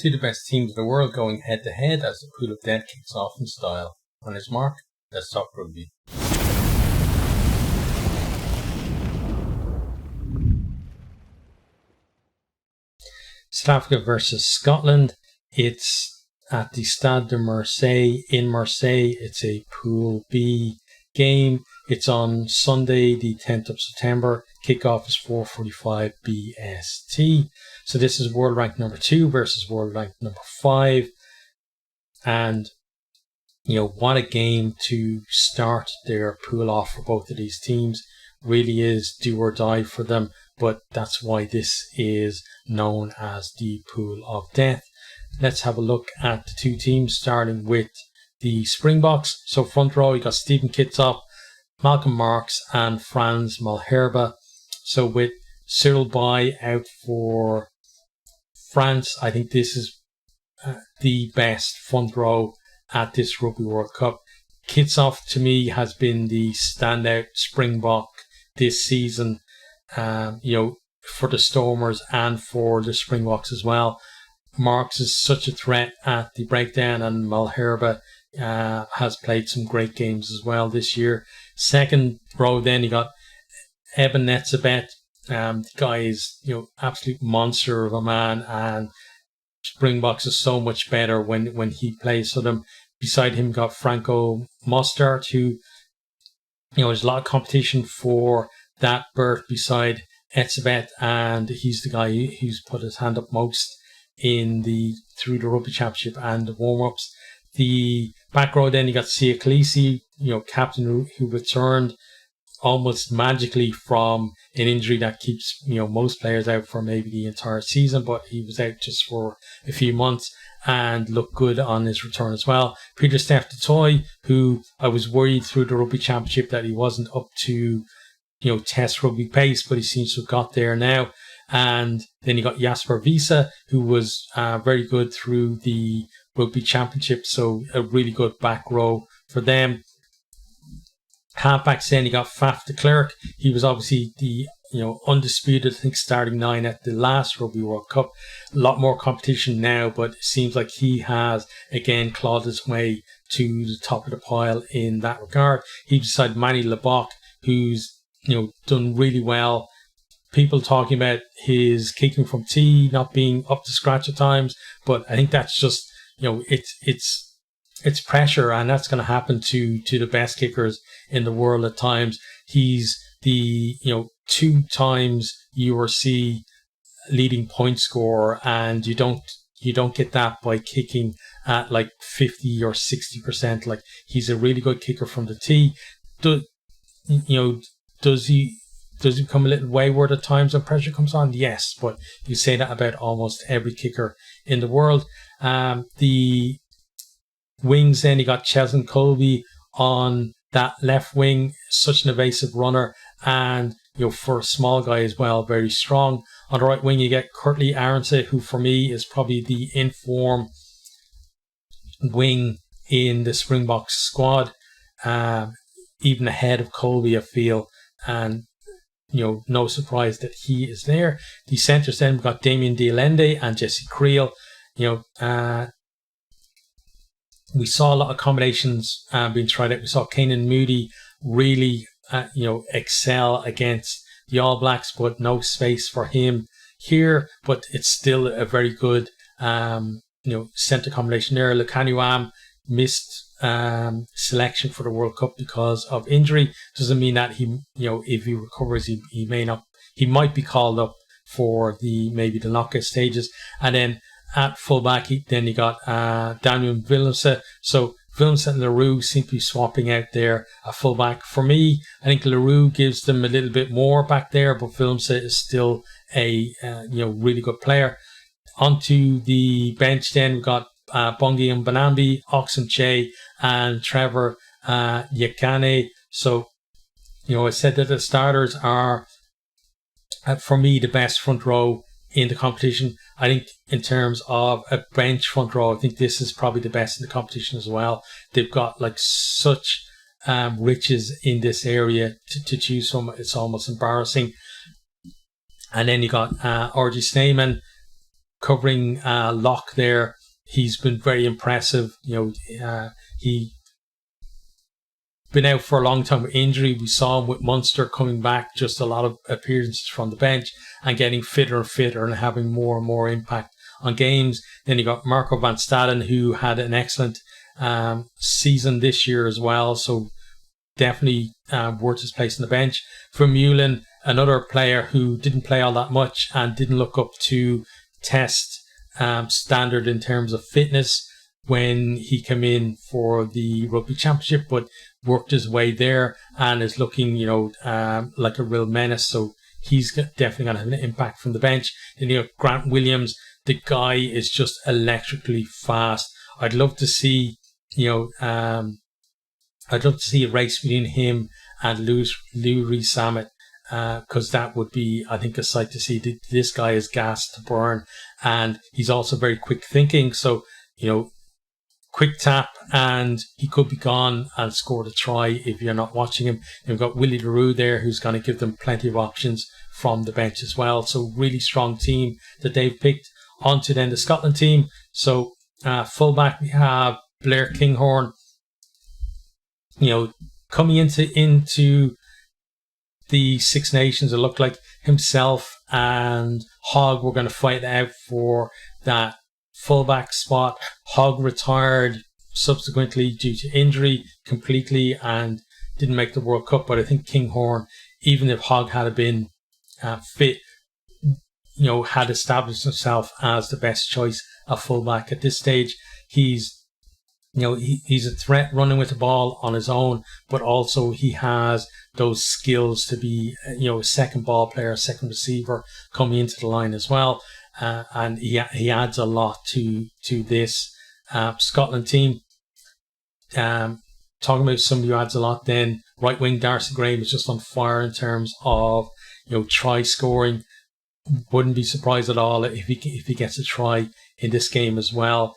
Two of the best teams in the world going head to head as the pool of death kicks off in style. On his mark, let's talk rugby. South Africa versus Scotland. It's at the Stade de Marseille in Marseille. It's a Pool B game. It's on Sunday, the 10th of September. Kickoff is 4:45 BST. So this is world rank number 2 versus world rank number 5. And, what a game to start their pool off for both of these teams. Really is do or die for them. But that's why this is known as the pool of death. Let's have a look at the two teams, starting with the Springboks. So front row, you got Stephen Kitsop, Malcolm Marx and Franz Malherbe. So with Cyril Bay out for France, I think this is the best front row at this Rugby World Cup. Kitsop, to me, has been the standout Springbok this season, for the Stormers and for the Springboks as well. Marx is such a threat at the breakdown, and Malherbe has played some great games as well this year. Second row, then you got Eben Netzebeth. The guy is, absolute monster of a man, and Springboks is so much better when he plays for them. Beside him, got Franco Mostert, who, there's a lot of competition for that berth beside Etzebeth, and he's the guy who's put his hand up most through the Rugby Championship and the warm-ups. The back row, then you got Sia Khaleesi, captain who returned almost magically from an injury that keeps most players out for maybe the entire season, but he was out just for a few months and looked good on his return as well. Pieter-Steph du Toit, who I was worried through the Rugby Championship that he wasn't up to test rugby pace, but he seems to have got there now. And then you got Jasper Wiese, who was very good through the Rugby Championship, so a really good back row for them. Halfbacks, then you got Faf de Klerk. He was obviously the undisputed, I think, starting 9 at the last Rugby World Cup. A lot more competition now, but it seems like he has again clawed his way to the top of the pile in that regard. He beside Manny Lebok, who's done really well. People talking about his kicking from tee not being up to scratch at times, but I think that's just it's pressure, and that's going to happen to the best kickers in the world at times. He's the 2 times URC leading point scorer, and you don't get that by kicking at like 50 or 60%. Like, he's a really good kicker from the tee. Does he become a little wayward at times when pressure comes on? Yes, but you say that about almost every kicker in the world. The wings, then you got Cheslin Colby on that left wing, such an evasive runner, and for a small guy as well, very strong. On the right wing, you get Kurtley Arendse, who for me is probably the inform wing in the Springboks squad, even ahead of Colby, I feel, and no surprise that he is there. The centres, then we've got Damien Dialende and Jesse Creel. We saw a lot of combinations being tried out. We saw Keenan Moody really, excel against the All Blacks, but no space for him here. But it's still a very good, centre combination there. Lukaniwam missed selection for the World Cup because of injury. Doesn't mean that he, if he recovers, he might be called up for maybe the knockout stages. And then at fullback, then you got Daniel Willemse. So Willemse and Leroux seem to be swapping out there at fullback. For me, I think Leroux gives them a little bit more back there, but Willemse is still a really good player. Onto the bench, then we've got Bongi and Banambi, Oxen Che, and Trevor Yekane. So, I said that the starters are, for me, the best front row in the competition. I think in terms of a bench front row, I think this is probably the best in the competition as well. They've got such riches in this area to choose from. It's almost embarrassing. And then you got RG Snyman, covering lock there. He's been very impressive. He been out for a long time with injury. We saw him with Munster coming back, just a lot of appearances from the bench and getting fitter and fitter and having more and more impact on games. Then you got Marco van Staden, who had an excellent season this year as well. So definitely worth his place on the bench. Vermeulen, another player who didn't play all that much and didn't look up to test standard in terms of fitness when he came in for the Rugby Championship, but worked his way there and is looking, like a real menace. So he's definitely going to have an impact from the bench. Then you have Grant Williams. The guy is just electrically fast. I'd love to see, a race between him and Lou Rees-Zammit, because that would be, I think, a sight to see. This guy is gas to burn, and he's also very quick thinking. So, quick tap and he could be gone and score the try if you're not watching him. You've got Willie LaRue there, who's going to give them plenty of options from the bench as well. So really strong team that they've picked. On to then the Scotland team. So fullback, we have Blair Kinghorn. Coming into the Six Nations, it looked like himself and Hogg were going to fight out for that fullback spot. Hogg retired subsequently due to injury completely and didn't make the World Cup. But I think Kinghorn, even if Hogg had been fit, had established himself as the best choice of fullback at this stage. He's a threat running with the ball on his own, but also he has those skills to be, a second ball player, second receiver coming into the line as well. And he adds a lot to this Scotland team. Talking about somebody who adds a lot, then right wing Darcy Graham is just on fire in terms of try scoring. Wouldn't be surprised at all if he gets a try in this game as well.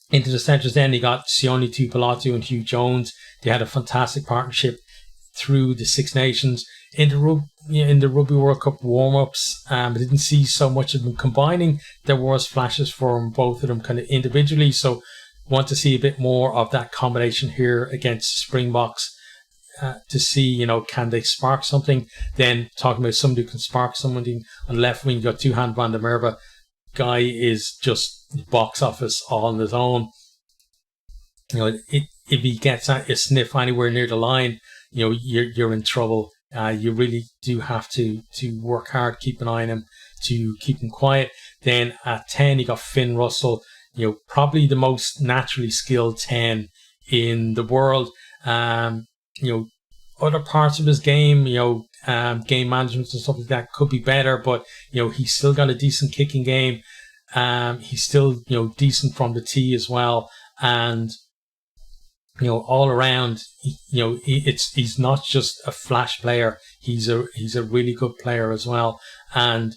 Into the centres then, you got Sione Tuipulotu and Hugh Jones. They had a fantastic partnership through the Six Nations. In the Rugby World Cup warm-ups, I didn't see so much of them combining. There was flashes from both of them kind of individually, so want to see a bit more of that combination here against Springboks to see, can they spark something. Then talking about somebody who can spark somebody on the left wing, you got Tuhan van der Merwe. Guy is just box office all on his own. If he gets a sniff anywhere near the line, you're in trouble. You really do have to work hard, keep an eye on him to keep him quiet. Then at 10, you got Finn Russell, probably the most naturally skilled 10 in the world. Other parts of his game, game management and stuff like that could be better, but he's still got a decent kicking game. He's still decent from the tee as well, and all around, he's not just a flash player. He's a really good player as well, and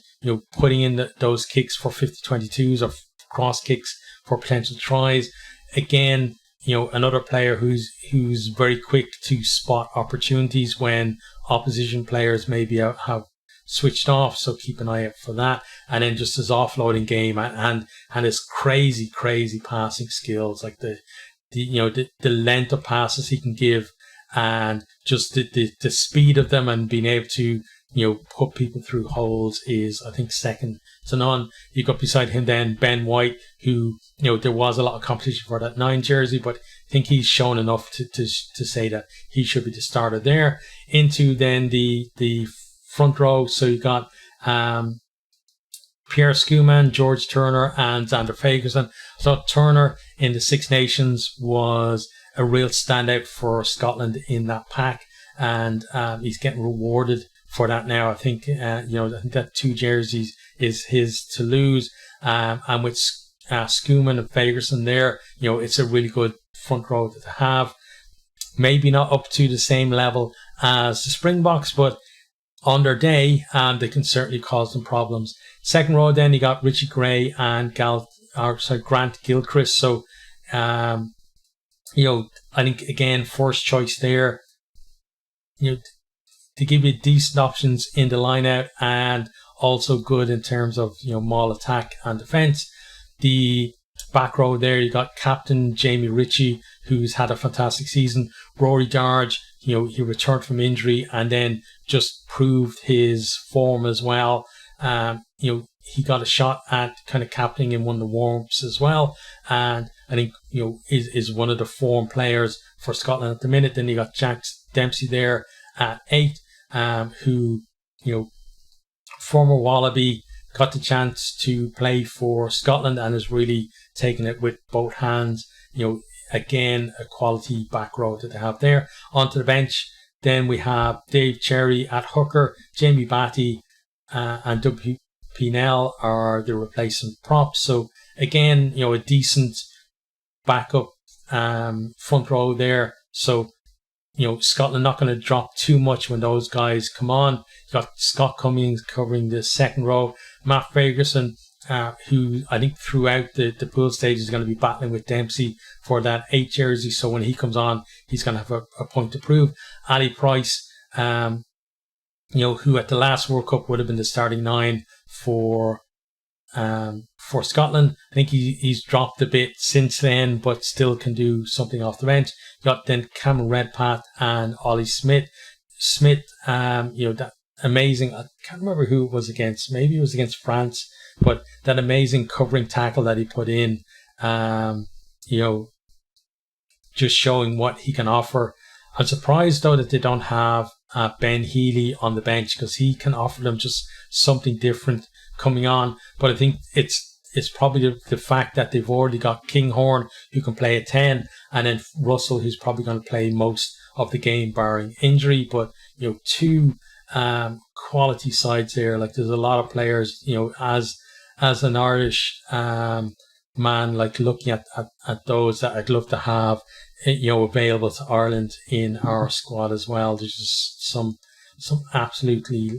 putting in those kicks for 50-22s or cross kicks for potential tries. Again, another player who's very quick to spot opportunities when opposition players maybe have switched off, so keep an eye out for that. And then just his offloading game and his crazy passing skills, like the length of passes he can give, and just the speed of them, and being able to put people through holes is, I think, second to none. You got beside him then Ben White, who there was a lot of competition for that 9 jersey, but I think he's shown enough to say that he should be the starter there. Into then the front row, so you got Pierre Schoeman, George Turner, and Xander Fagerson. I thought Turner in the Six Nations was a real standout for Scotland in that pack, and he's getting rewarded for that now. I think I think that 2 jerseys is his to lose, and with Schoeman and Fagerson there, it's a really good front row to have. Maybe not up to the same level as the Springboks, but on their day, they can certainly cause them problems. Second row, then you got Richie Gray and Grant Gilchrist. So, I think again, first choice there. To give you decent options in the line out, and also good in terms of, maul attack and defence. The back row there, you got captain Jamie Ritchie, who's had a fantastic season. Rory Darge, he returned from injury and then just proved his form as well. He got a shot at kind of captaining in one of the warm-ups as well. And I think, is one of the form players for Scotland at the minute. Then you got Jack Dempsey there at 8, who, former Wallaby, got the chance to play for Scotland and has really taken it with both hands. Again, a quality back row that they have there. Onto the bench, then we have Dave Cherry at hooker, Jamie Batty and W. Pnell are the replacement props. So again, a decent backup front row there. So, Scotland not going to drop too much when those guys come on. You got Scott Cummings covering the second row. Matt Ferguson, who I think throughout the pool stage is going to be battling with Dempsey for that 8 jersey. So when he comes on, he's going to have a point to prove. Ali Price, who at the last World Cup would have been the starting 9 for Scotland. I think he's dropped a bit since then, but still can do something off the bench. You got then Cameron Redpath and Ollie Smith. That amazing, I can't remember who it was against. Maybe it was against France, but that amazing covering tackle that he put in, just showing what he can offer. I'm surprised though that they don't have Ben Healy on the bench, because he can offer them just something different coming on. But I think it's probably the fact that they've already got Kinghorn, who can play at 10, and then Russell, who's probably going to play most of the game barring injury. But two quality sides there. Like, there's a lot of players, as an Irish man, like looking at those that I'd love to have available to Ireland in our squad as well. There's just some absolutely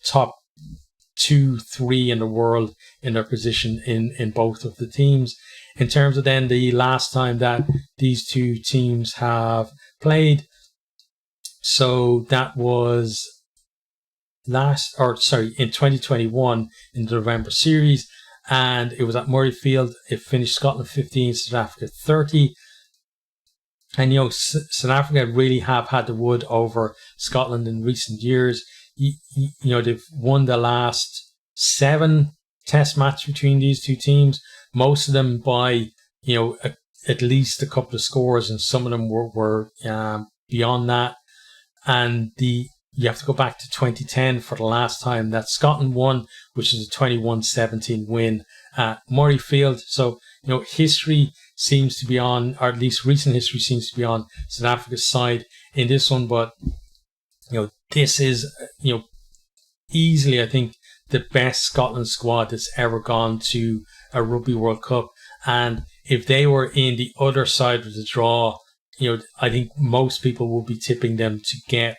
top 2-3 in the world in their position in both of the teams. In terms of then the last time that these two teams have played, so that was in 2021 in the November series, and it was at Murrayfield. It finished Scotland 15, South Africa 30. And South Africa really have had the wood over Scotland in recent years. They've won the last 7 test matches between these two teams, most of them by at least a couple of scores, and some of them were beyond that. And you have to go back to 2010 for the last time that Scotland won, which is a 21-17 win at Murrayfield. So history seems to be on, or at least recent history seems to be on South Africa's side in this one. But this is easily, I think, the best Scotland squad that's ever gone to a Rugby World Cup. And if they were in the other side of the draw, I think most people will be tipping them to get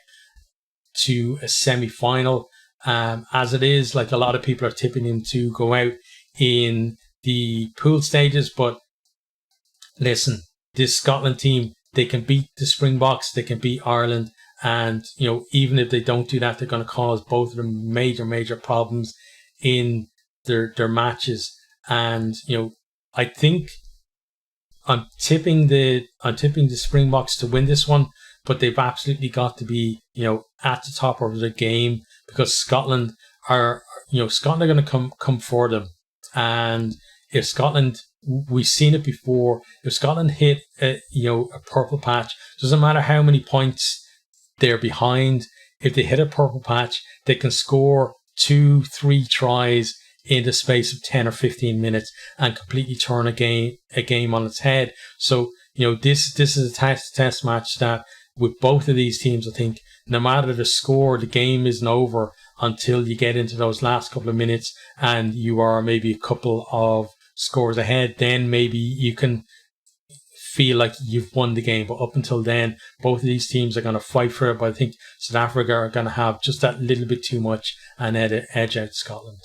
to a semi-final. As it is, like, a lot of people are tipping them to go out in the pool stages. But listen, this Scotland team, they can beat the Springboks, they can beat Ireland. And, even if they don't do that, they're going to cause both of them major problems in their matches. And, I think I'm tipping the Springboks to win this one, but they've absolutely got to be, at the top of the game, because Scotland are going to come for them. And if Scotland, we've seen it before, if Scotland hit a purple patch, doesn't matter how many points they're behind, if they hit a purple patch, they can score 2-3 tries in the space of 10 or 15 minutes and completely turn a game on its head. So, this is a test match that with both of these teams, I think, no matter the score, the game isn't over until you get into those last couple of minutes and you are maybe a couple of scores ahead. Then maybe you can feel like you've won the game. But up until then, both of these teams are going to fight for it. But I think South Africa are going to have just that little bit too much and edge out Scotland.